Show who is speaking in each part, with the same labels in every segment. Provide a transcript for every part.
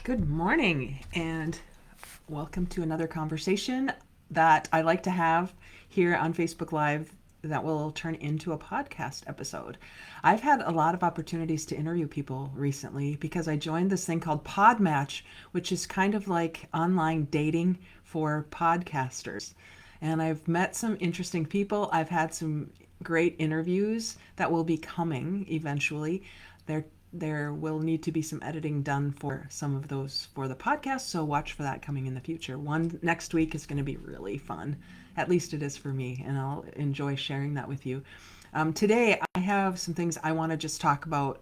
Speaker 1: Good morning, and welcome to another conversation that I like to have here on Facebook Live that will turn into a podcast episode. I've had a lot of opportunities to interview people recently because I joined this thing called Podmatch, which is kind of like online dating for podcasters. And I've met some interesting people. I've had some great interviews that will be coming eventually. There will need to be some editing done for some of those for the podcast, so watch for that coming in the future. One next week is going to be really fun. At least it is for me, and I'll enjoy sharing that with you. Today, I have some things I want to just talk about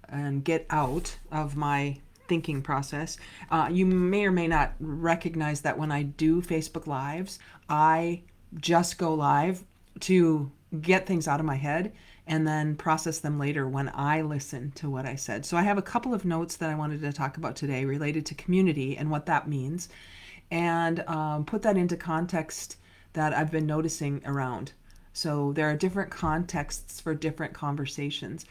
Speaker 1: and get out of my thinking process. You may or may not recognize that when I do Facebook Lives, I just go live to get things out of my head and then process them later when I listen to what I said. So I have a couple of notes that I wanted to talk about today related to community and what that means, and put that into context that I've been noticing around. So there are different contexts for different conversations,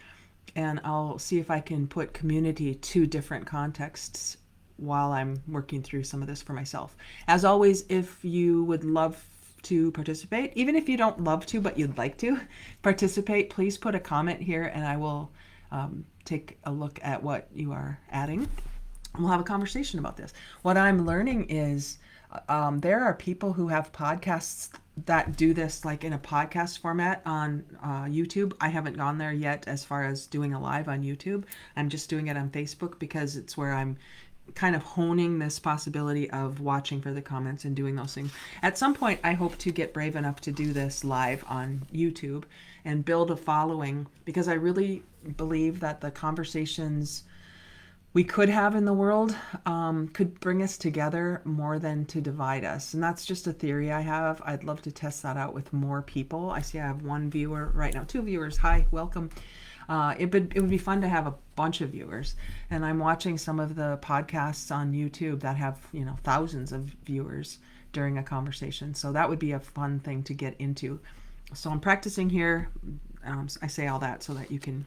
Speaker 1: and I'll see if I can put community to different contexts while I'm working through some of this for myself. As always, if you would love to participate, even if you don't love to, but you'd like to participate, please put a comment here and I will take a look at what you are adding. We'll have a conversation about this. What I'm learning is there are people who have podcasts that do this like in a podcast format on YouTube. I haven't gone there yet as far as doing a live on YouTube. I'm just doing it on Facebook because it's where I'm kind of honing this possibility of watching for the comments and doing those things. At some point, I hope to get brave enough to do this live on YouTube and build a following, because I really believe that the conversations we could have in the world could bring us together more than to divide us. And that's just a theory I have. I'd love to test that out with more people. I see I have one viewer right now, two viewers. Hi, welcome. It would be fun to have a bunch of viewers. And I'm watching some of the podcasts on YouTube that have, thousands of viewers during a conversation. So that would be a fun thing to get into. So I'm practicing here. I say all that so that you can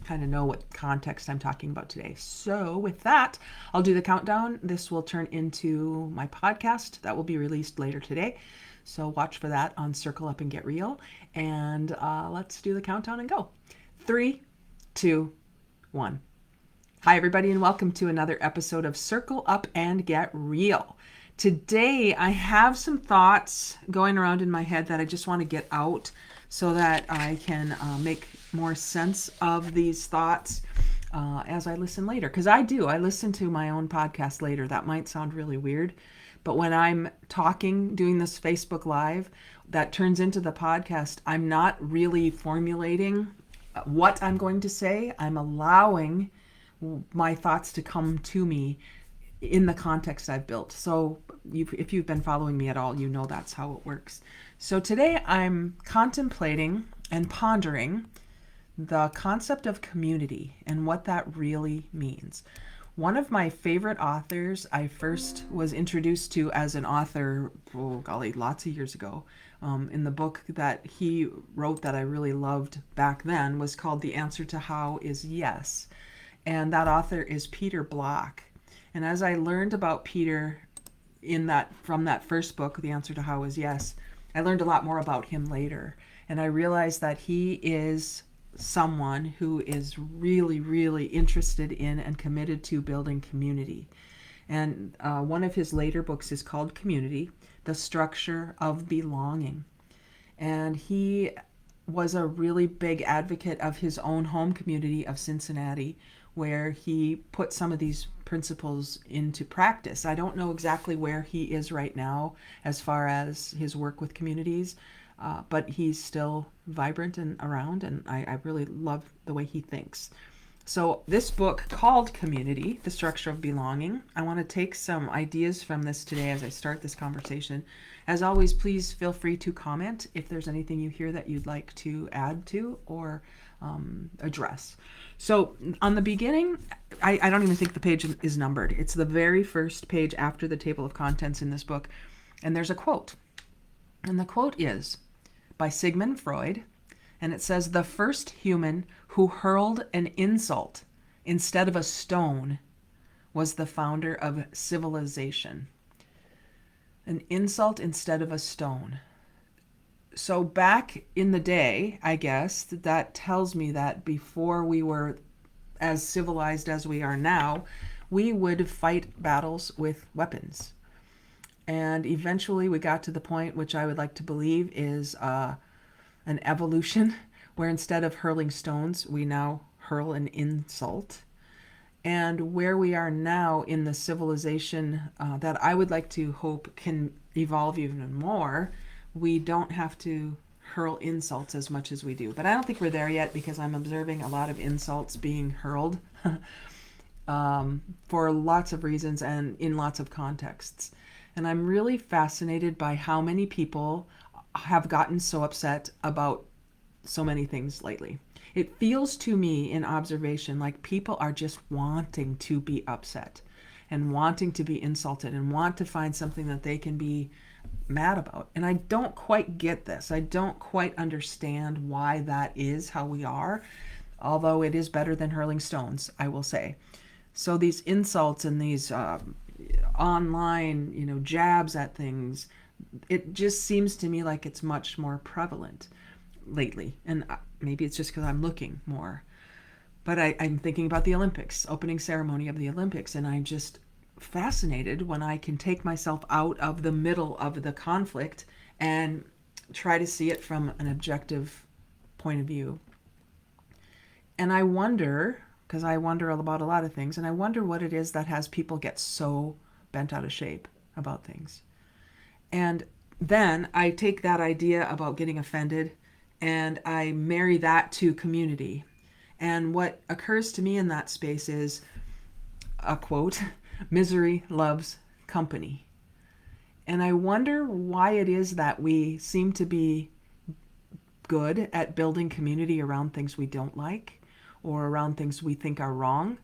Speaker 1: kind of know what context I'm talking about today. So with that, I'll do the countdown. This will turn into my podcast that will be released later today. So watch for that on Circle Up and Get Real. And let's do the countdown and go. 3, 2, 1. Hi, everybody, and welcome to another episode of Circle Up and Get Real. Today, I have some thoughts going around in my head that I just want to get out so that I can make more sense of these thoughts as I listen later. Because I listen to my own podcast later. That might sound really weird, but when I'm talking, doing this Facebook Live, that turns into the podcast, I'm not really formulating what I'm going to say. I'm allowing my thoughts to come to me in the context I've built. So if you've been following me at all, you know that's how it works. So today I'm contemplating and pondering the concept of community and what that really means. One of my favorite authors I first was introduced to as an author, lots of years ago, in the book that he wrote that I really loved back then was called The Answer to How is Yes. And that author is Peter Block. And as I learned about Peter from that first book, The Answer to How is Yes, I learned a lot more about him later. And I realized that he is someone who is really, really interested in and committed to building community. And one of his later books is called Community, The Structure of Belonging. And he was a really big advocate of his own home community of Cincinnati, where he put some of these principles into practice. I don't know exactly where he is right now as far as his work with communities, but he's still vibrant and around, and I really love the way he thinks. So this book called Community, The Structure of Belonging, I want to take some ideas from this today as I start this conversation. As always, please feel free to comment if there's anything you hear that you'd like to add to or address. So on the beginning, I don't even think the page is numbered. It's the very first page after the table of contents in this book. And there's a quote. And the quote is by Sigmund Freud. And it says, "The first human who hurled an insult instead of a stone was the founder of civilization. An insult instead of a stone. So back in the day, I guess, that tells me that before we were as civilized as we are now, we would fight battles with weapons. And eventually we got to the point, which I would like to believe is an evolution, where instead of hurling stones, we now hurl an insult. And where we are now in the civilization that I would like to hope can evolve even more, we don't have to hurl insults as much as we do. But I don't think we're there yet, because I'm observing a lot of insults being hurled for lots of reasons and in lots of contexts. And I'm really fascinated by how many people have gotten so upset about so many things lately. It feels to me in observation like people are just wanting to be upset and wanting to be insulted and want to find something that they can be mad about. And I don't quite get this. I don't quite understand why that is how we are, although it is better than hurling stones, I will say. So these insults and these online, jabs at things, it just seems to me like it's much more prevalent lately. And maybe it's just because I'm looking more. But I'm thinking about the Olympics, opening ceremony of the Olympics, and I'm just fascinated when I can take myself out of the middle of the conflict and try to see it from an objective point of view. And I wonder, because I wonder about a lot of things, and I wonder what it is that has people get so bent out of shape about things. And then I take that idea about getting offended and I marry that to community. And what occurs to me in that space is a quote, misery loves company. And I wonder why it is that we seem to be good at building community around things we don't like or around things we think are wrong,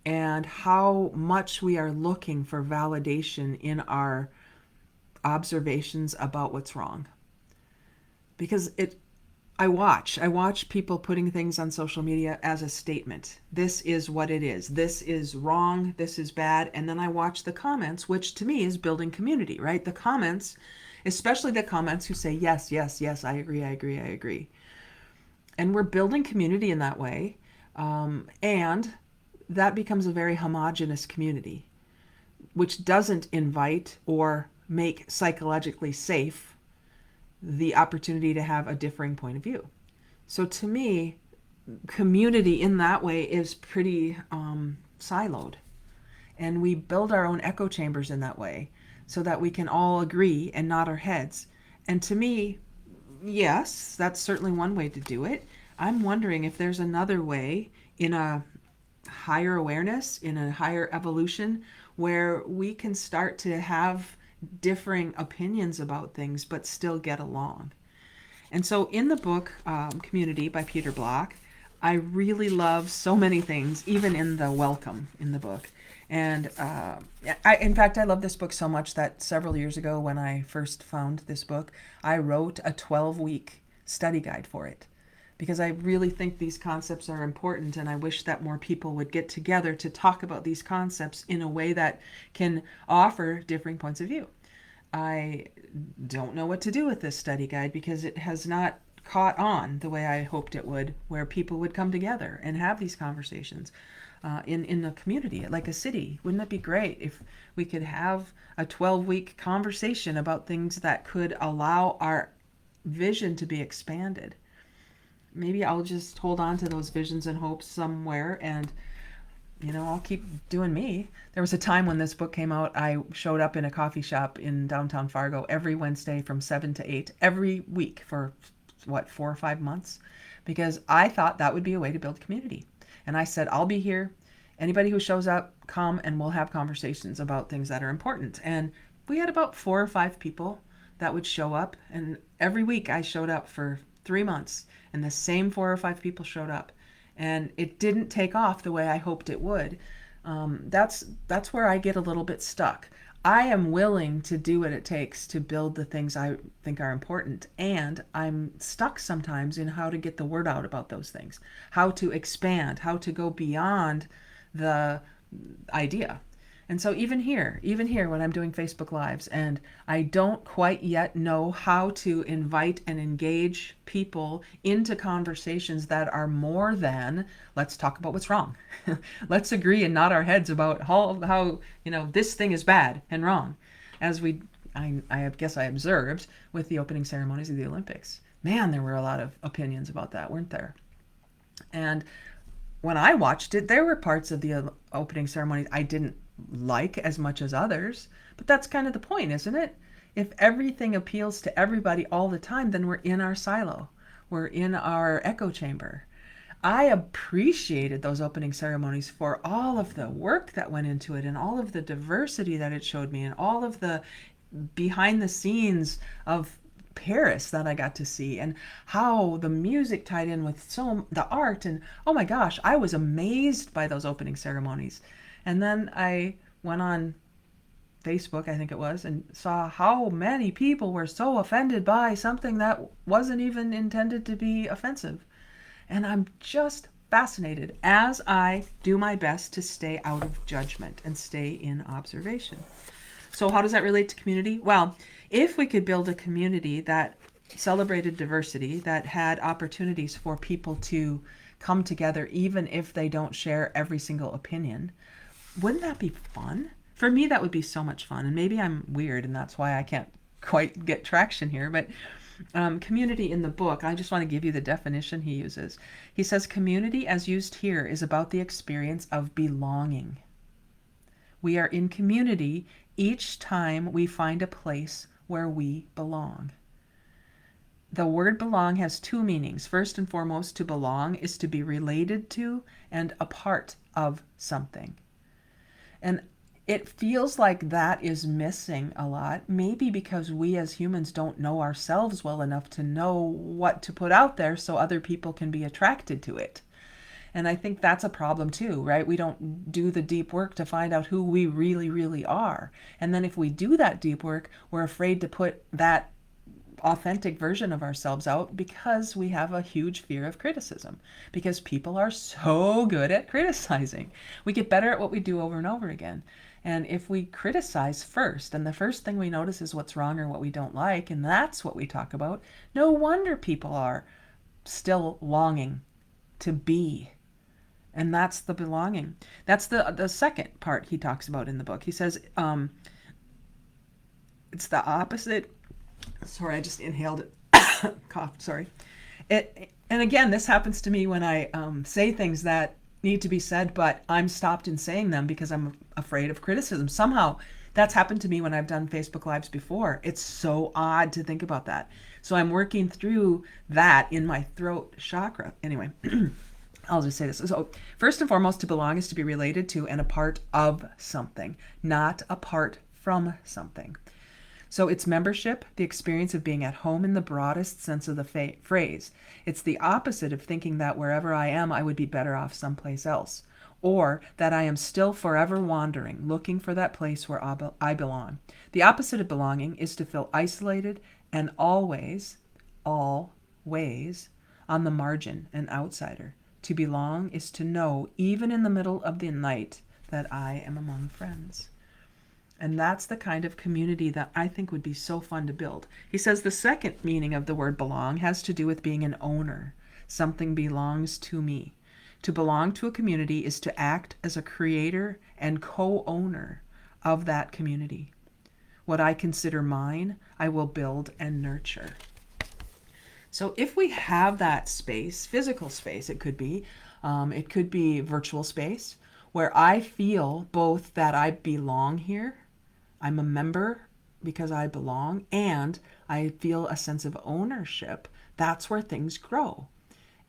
Speaker 1: and how much we are looking for validation in our observations about what's wrong. Because I watch people putting things on social media as a statement. This is what it is. This is wrong. This is bad. And then I watch the comments, which to me is building community, right? The comments, especially the comments who say, yes, yes, yes, I agree, I agree, I agree. And we're building community in that way. And that becomes a very homogenous community, which doesn't invite or make psychologically safe the opportunity to have a differing point of view. So to me, community in that way is pretty siloed. And we build our own echo chambers in that way so that we can all agree and nod our heads. And to me, yes, that's certainly one way to do it. I'm wondering if there's another way in a higher awareness, in a higher evolution, where we can start to have differing opinions about things but still get along. And so in the book Community by Peter Block, I really love so many things, even in the welcome in the book. And in fact, I love this book so much that several years ago when I first found this book, I wrote a 12-week study guide for it, because I really think these concepts are important, and I wish that more people would get together to talk about these concepts in a way that can offer differing points of view. I don't know what to do with this study guide because it has not caught on the way I hoped it would, where people would come together and have these conversations in a community, like a city. Wouldn't it be great if we could have a 12-week conversation about things that could allow our vision to be expanded? Maybe I'll just hold on to those visions and hopes somewhere, and I'll keep doing me. There was a time when this book came out, I showed up in a coffee shop in downtown Fargo every Wednesday from 7 to 8 every week for 4 or 5 months, because I thought that would be a way to build community. And I said, I'll be here. Anybody who shows up, come and we'll have conversations about things that are important. And we had about 4 or 5 people that would show up, and every week I showed up for 3 months, and the same 4 or 5 people showed up. And it didn't take off the way I hoped it would. That's where I get a little bit stuck. I am willing to do what it takes to build the things I think are important, and I'm stuck sometimes in how to get the word out about those things, how to expand, how to go beyond the idea. And so even here when I'm doing Facebook Lives and I don't quite yet know how to invite and engage people into conversations that are more than let's talk about what's wrong. Let's agree and nod our heads about how this thing is bad and wrong. As I guess I observed with the opening ceremonies of the Olympics. Man, there were a lot of opinions about that, weren't there? And when I watched it, there were parts of the opening ceremony I didn't like as much as others, but that's kind of the point, isn't it? If everything appeals to everybody all the time, then we're in our silo. We're in our echo chamber. I appreciated those opening ceremonies for all of the work that went into it and all of the diversity that it showed me and all of the behind the scenes of Paris that I got to see and how the music tied in with the art. And oh my gosh, I was amazed by those opening ceremonies. And then I went on Facebook, I think it was, and saw how many people were so offended by something that wasn't even intended to be offensive. And I'm just fascinated as I do my best to stay out of judgment and stay in observation. So how does that relate to community? Well, if we could build a community that celebrated diversity, that had opportunities for people to come together, even if they don't share every single opinion, wouldn't that be fun? For me, that would be so much fun. And maybe I'm weird and that's why I can't quite get traction here. But community in the book, I just want to give you the definition he uses. He says, community as used here is about the experience of belonging. We are in community each time we find a place where we belong. The word belong has two meanings. First and foremost, to belong is to be related to and a part of something. And it feels like that is missing a lot, maybe because we as humans don't know ourselves well enough to know what to put out there so other people can be attracted to it. And I think that's a problem too, right? We don't do the deep work to find out who we really, really are. And then if we do that deep work, we're afraid to put that authentic version of ourselves out because we have a huge fear of criticism, because people are so good at criticizing. We get better at what we do over and over again. And if we criticize first, and the first thing we notice is what's wrong or what we don't like, and that's what we talk about, no wonder people are still longing to be. And that's the belonging. That's the second part he talks about in the book. He says it's the opposite. Sorry, I just inhaled it. Coughed, sorry. And again, this happens to me when I say things that need to be said, but I'm stopped in saying them because I'm afraid of criticism. Somehow that's happened to me when I've done Facebook Lives before. It's so odd to think about that. So I'm working through that in my throat chakra. Anyway. I'll just say this. So first and foremost, to belong is to be related to and a part of something, not apart from something. So it's membership, the experience of being at home in the broadest sense of the phrase. It's the opposite of thinking that wherever I am, I would be better off someplace else, or that I am still forever wandering, looking for that place where I belong. The opposite of belonging is to feel isolated and always on the margin, an outsider. To belong is to know, even in the middle of the night, that I am among friends. And that's the kind of community that I think would be so fun to build. He says the second meaning of the word belong has to do with being an owner. Something belongs to me. To belong to a community is to act as a creator and co-owner of that community. What I consider mine, I will build and nurture. So if we have that space, physical space, it could be virtual space, where I feel both that I belong here, I'm a member because I belong, and I feel a sense of ownership, that's where things grow.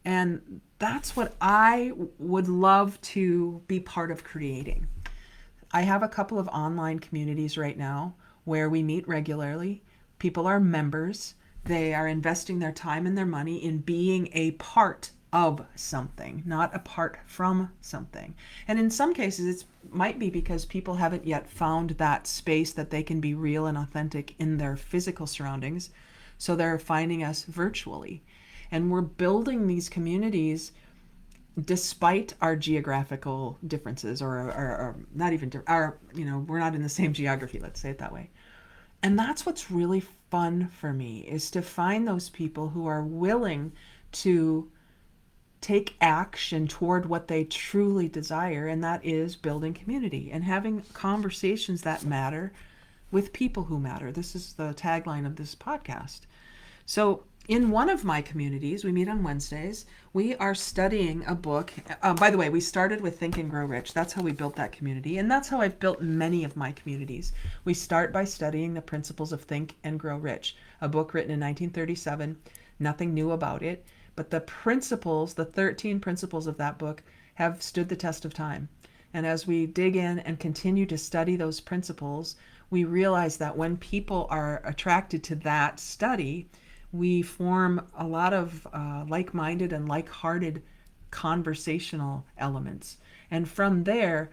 Speaker 1: And that's what I would love to be part of creating. I have a couple of online communities right now where we meet regularly. People are members. They are investing their time and their money in being a part of something, not apart from something. And in some cases, it might be because people haven't yet found that space that they can be real and authentic in their physical surroundings. So they're finding us virtually. And we're building these communities despite our geographical differences, or not even our, we're not in the same geography, let's say it that way. And that's what's really fun for me, is to find those people who are willing to take action toward what they truly desire, and that is building community and having conversations that matter with people who matter. This is the tagline of this podcast. So, in one of my communities, we meet on Wednesdays. We are studying a book. By the way, we started with Think and Grow Rich. That's how we built that community. And that's how I've built many of my communities. We start by studying the principles of Think and Grow Rich, a book written in 1937. Nothing new about it. But the principles, the 13 principles of that book, have stood the test of time. And as we dig in and continue to study those principles, we realize that when people are attracted to that study, we form a lot of like-minded and like-hearted conversational elements. And from there,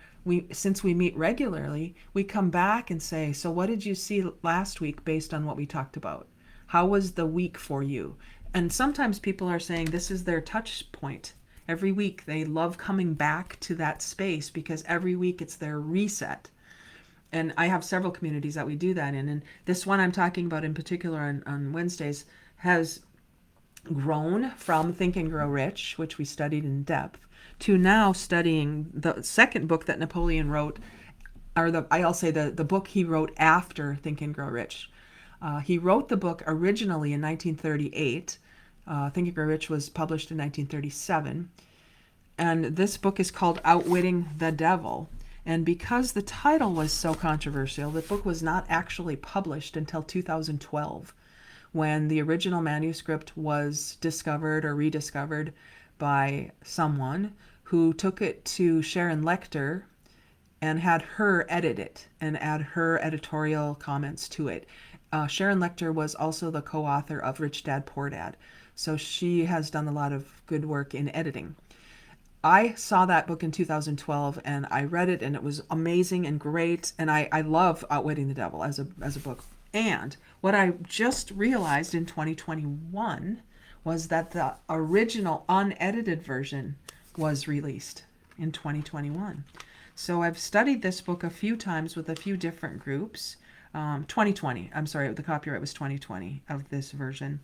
Speaker 1: since we meet regularly, we come back and say, so what did you see last week based on what we talked about? How was the week for you? And sometimes people are saying this is their touch point. Every week they love coming back to that space because every week it's their reset. And I have several communities that we do that in. And this one I'm talking about in particular on Wednesdays has grown from Think and Grow Rich, which we studied in depth, to now studying the second book that Napoleon wrote, or I'll say the book he wrote after Think and Grow Rich. He wrote the book originally in 1938. Think and Grow Rich was published in 1937. And this book is called Outwitting the Devil. And because the title was so controversial, the book was not actually published until 2012, when the original manuscript was discovered or rediscovered by someone who took it to Sharon Lechter and had her edit it and add her editorial comments to it. Sharon Lechter was also the co-author of Rich Dad, Poor Dad. So she has done a lot of good work in editing. I saw that book in 2012 and I read it and it was amazing and great. And I love Outwitting the Devil as a book. And what I just realized in 2021 was that the original unedited version was released in 2021. So I've studied this book a few times with a few different groups. 2020, I'm sorry, the copyright was 2020 of this version.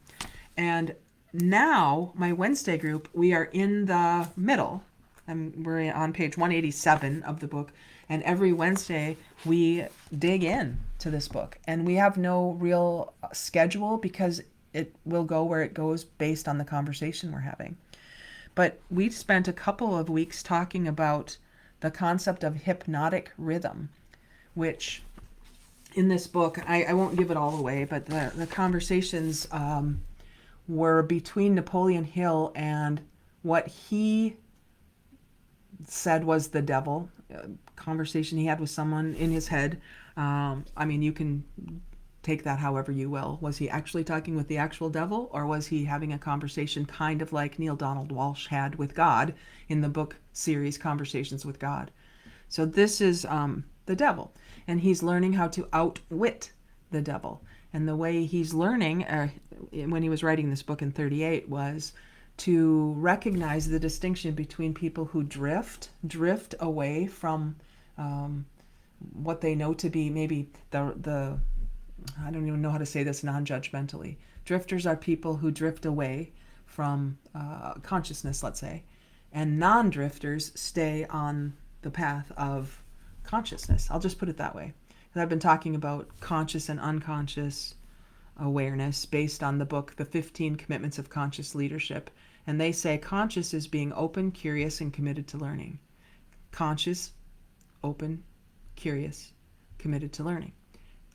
Speaker 1: And now my Wednesday group, we are in the middle. We're on page 187 of the book. And every Wednesday we dig in to this book. And we have no real schedule because it will go where it goes based on the conversation we're having. But we spent a couple of weeks talking about the concept of hypnotic rhythm, which in this book, I won't give it all away, but the conversations were between Napoleon Hill and what he said was the devil. Conversation he had with someone in his head. I mean, you can take that however you will. Was he actually talking with the actual devil, or was he having a conversation kind of like Neil Donald Walsh had with God in the book series Conversations with God? So this is the devil, and he's learning how to outwit the devil. And the way he's learning when he was writing this book in 38 was to recognize the distinction between people who drift away from what they know to be maybe the I don't even know how to say this non-judgmentally. Drifters are people who drift away from consciousness, let's say, and non-drifters stay on the path of consciousness. I'll just put it that way. Because I've been talking about conscious and unconscious awareness based on the book, The 15 Commitments of Conscious Leadership. And they say conscious is being open, curious, and committed to learning. Conscious, open, curious, committed to learning.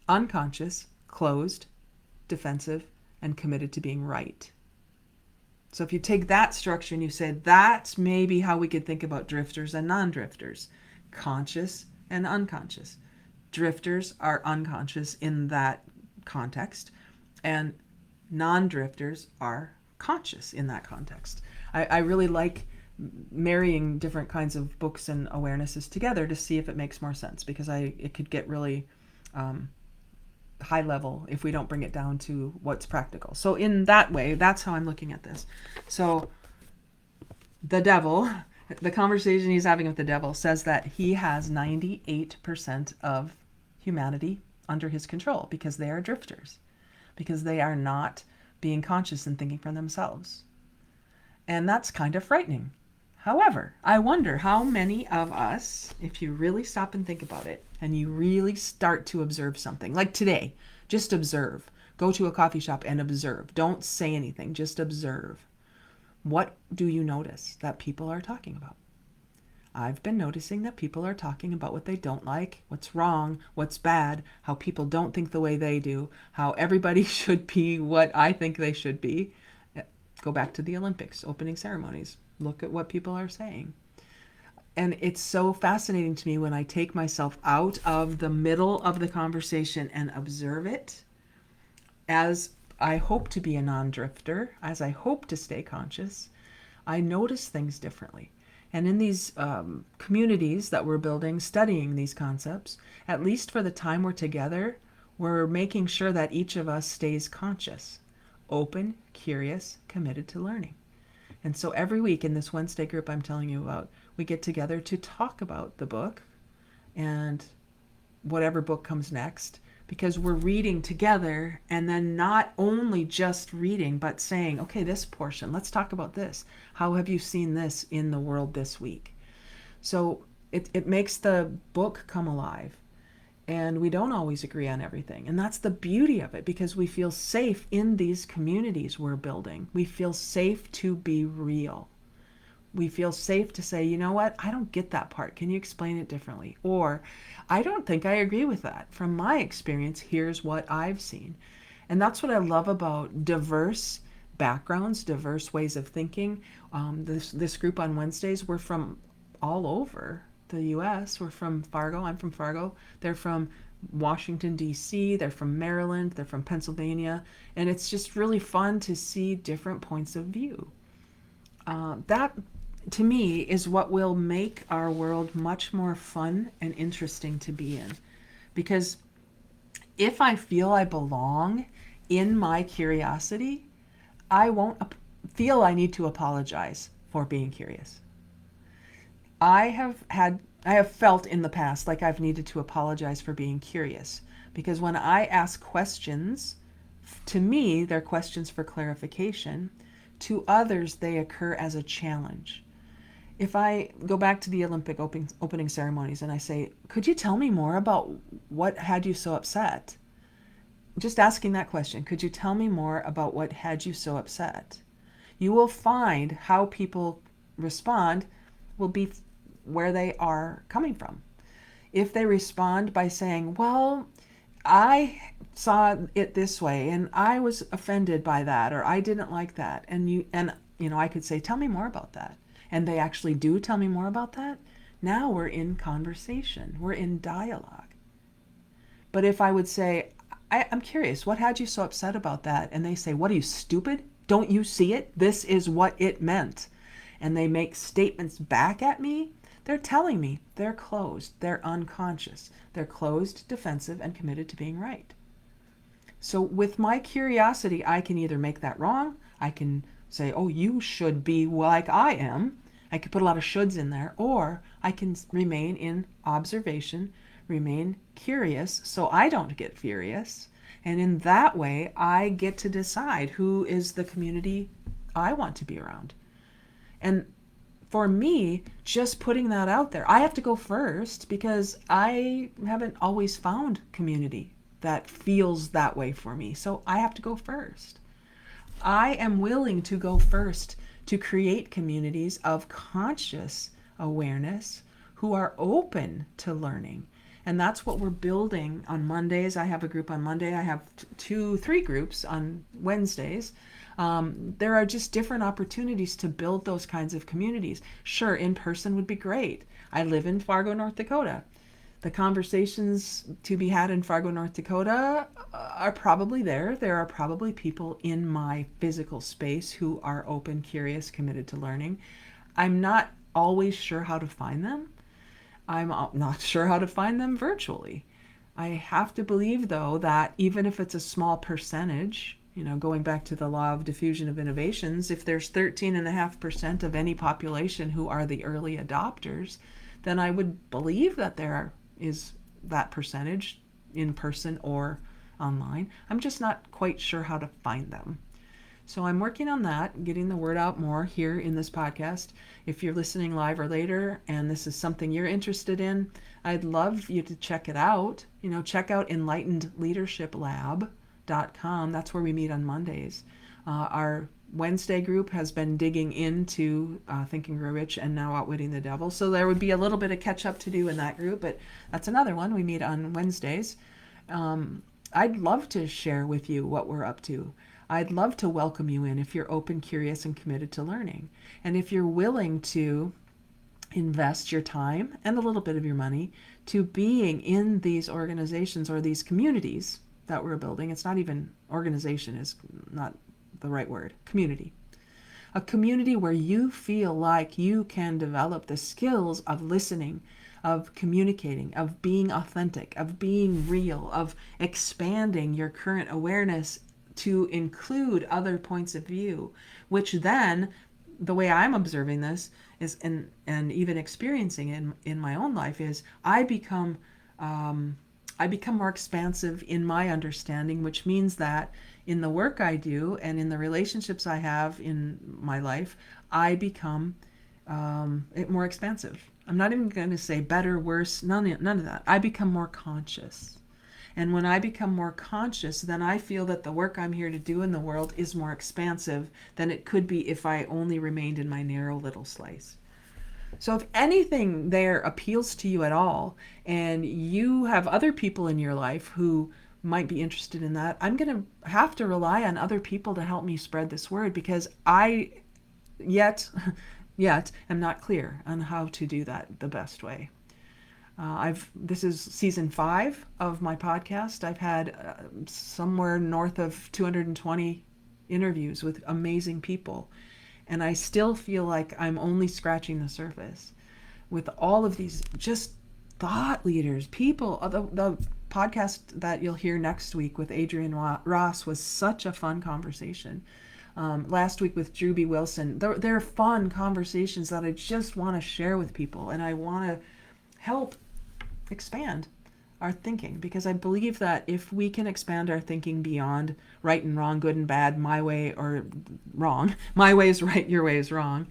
Speaker 1: Unconscious, closed, defensive, and committed to being right. So if you take that structure and you say that's maybe how we could think about drifters and non-drifters, conscious and unconscious. Drifters are unconscious in that context, and non-drifters are conscious in that context. I really like marrying different kinds of books and awarenesses together to see if it makes more sense, because it could get really high level if we don't bring it down to what's practical. So in that way, that's how I'm looking at this. So the devil The conversation he's having with the devil says that he has 98% of humanity under his control because they are drifters, because they are not being conscious and thinking for themselves. And that's kind of frightening. However, I wonder how many of us, if you really stop and think about it, and you really start to observe something, like today, just observe. Go to a coffee shop and observe. Don't say anything, just observe. What do you notice that people are talking about? I've been noticing that people are talking about what they don't like, what's wrong, what's bad, how people don't think the way they do, how everybody should be what I think they should be. Go back to the Olympics, opening ceremonies. Look at what people are saying. And it's so fascinating to me when I take myself out of the middle of the conversation and observe it, as I hope to be a non-drifter, as I hope to stay conscious. I notice things differently. And in these communities that we're building, studying these concepts, at least for the time we're together, we're making sure that each of us stays conscious, open, curious, committed to learning. And so every week in this Wednesday group I'm telling you about, we get together to talk about the book and whatever book comes next, because we're reading together, and then not only just reading, but saying, okay, this portion, let's talk about this. How have you seen this in the world this week? So it makes the book come alive. And we don't always agree on everything. And that's the beauty of it, because we feel safe in these communities we're building. We feel safe to be real. We feel safe to say, you know what, I don't get that part. Can you explain it differently? Or, I don't think I agree with that. From my experience, here's what I've seen. And that's what I love about diverse backgrounds, diverse ways of thinking. This group on Wednesdays, we're from all over the U.S. We're from Fargo. I'm from Fargo. They're from Washington, D.C. They're from Maryland. They're from Pennsylvania. And it's just really fun to see different points of view. That, to me, is what will make our world much more fun and interesting to be in. Because if I feel I belong in my curiosity, I won't feel I need to apologize for being curious. I have felt in the past like I've needed to apologize for being curious, because when I ask questions, to me, they're questions for clarification. To others, they occur as a challenge. If I go back to the Olympic opening ceremonies and I say, could you tell me more about what had you so upset? Just asking that question, could you tell me more about what had you so upset? You will find how people respond will be where they are coming from. If they respond by saying, well, I saw it this way and I was offended by that, or I didn't like that, and I could say, tell me more about that. And they actually do tell me more about that. Now we're in conversation, we're in dialogue. But if I would say, I'm curious, what had you so upset about that? And they say, what are you, stupid? Don't you see it? This is what it meant. And they make statements back at me. They're telling me they're closed, they're unconscious, they're closed, defensive, and committed to being right. So with my curiosity, I can either make that wrong, I can say, oh, you should be like I am. I could put a lot of shoulds in there, or I can remain in observation, remain curious so I don't get furious. And in that way, I get to decide who is the community I want to be around. And for me, just putting that out there, I have to go first, because I haven't always found community that feels that way for me. So I have to go first. I am willing to go first to create communities of conscious awareness who are open to learning. And that's what we're building on Mondays. I have a group on Monday. I have 3 groups on Wednesdays. There are just different opportunities to build those kinds of communities. Sure, in person would be great. I live in Fargo, North Dakota. The conversations to be had in Fargo, North Dakota are probably there. There are probably people in my physical space who are open, curious, committed to learning. I'm not always sure how to find them. I'm not sure how to find them virtually. I have to believe, though, that even if it's a small percentage, Going back to the law of diffusion of innovations, if there's 13.5% of any population who are the early adopters, then I would believe that there is that percentage in person or online. I'm just not quite sure how to find them. So I'm working on that, getting the word out more here in this podcast. If you're listening live or later and this is something you're interested in, I'd love you to check it out. Check out enlightenedleadershiplab.com. That's where we meet on Mondays. Our Wednesday group has been digging into Think and Grow Rich and Now Outwitting the Devil. So there would be a little bit of catch up to do in that group, but that's another one. We meet on Wednesdays. I'd love to share with you what we're up to. I'd love to welcome you in if you're open, curious, and committed to learning. And if you're willing to invest your time and a little bit of your money to being in these organizations or these communities that we're building. It's not even organization is not the right word. Community. A community where you feel like you can develop the skills of listening, of communicating, of being authentic, of being real, of expanding your current awareness to include other points of view, which then, the way I'm observing this is, and even experiencing it in my own life, is I become more expansive in my understanding, which means that in the work I do and in the relationships I have in my life, I become more expansive. I'm not even going to say better, worse, none of that. I become more conscious. And when I become more conscious, then I feel that the work I'm here to do in the world is more expansive than it could be if I only remained in my narrow little slice. So if anything there appeals to you at all, and you have other people in your life who might be interested in that, I'm going to have to rely on other people to help me spread this word, because I yet am not clear on how to do that the best way. This is season 5 of my podcast. I've had somewhere north of 220 interviews with amazing people. And I still feel like I'm only scratching the surface with all of these just thought leaders, people. The podcast that you'll hear next week with Adrian Ross was such a fun conversation. Last week with Drew B. Wilson. They're fun conversations that I just want to share with people. And I want to help expand our thinking, because I believe that if we can expand our thinking beyond right and wrong, good and bad, my way or wrong, my way is right, your way is wrong,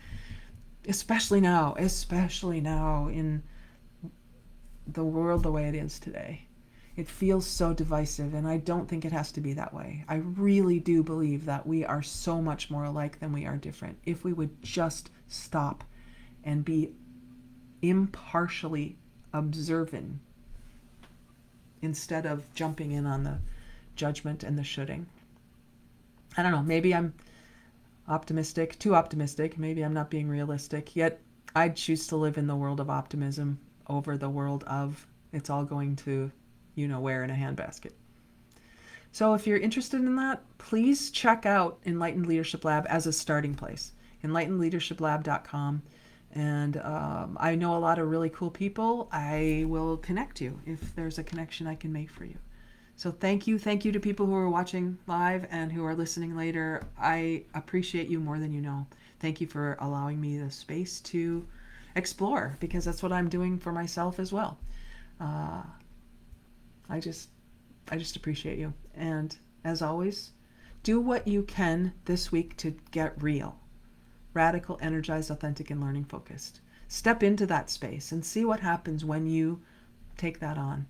Speaker 1: especially now in the world the way it is today. It feels so divisive, and I don't think it has to be that way. I really do believe that we are so much more alike than we are different. If we would just stop and be impartially observing instead of jumping in on the judgment and the shoulding. I don't know, maybe I'm too optimistic, maybe I'm not being realistic, yet I'd choose to live in the world of optimism over the world of it's all going to where in a handbasket. So if you're interested in that, please check out Enlightened Leadership Lab as a starting place, enlightenedleadershiplab.com. And I know a lot of really cool people. I will connect you if there's a connection I can make for you. So thank you to people who are watching live and who are listening later. I appreciate you more than you know. Thank you for allowing me the space to explore, because that's what I'm doing for myself as well. I just appreciate you. And as always, do what you can this week to get real. Radical, energized, authentic, and learning focused. Step into that space and see what happens when you take that on.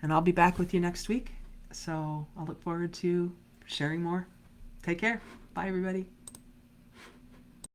Speaker 1: And I'll be back with you next week. So I'll look forward to sharing more. Take care. Bye, everybody.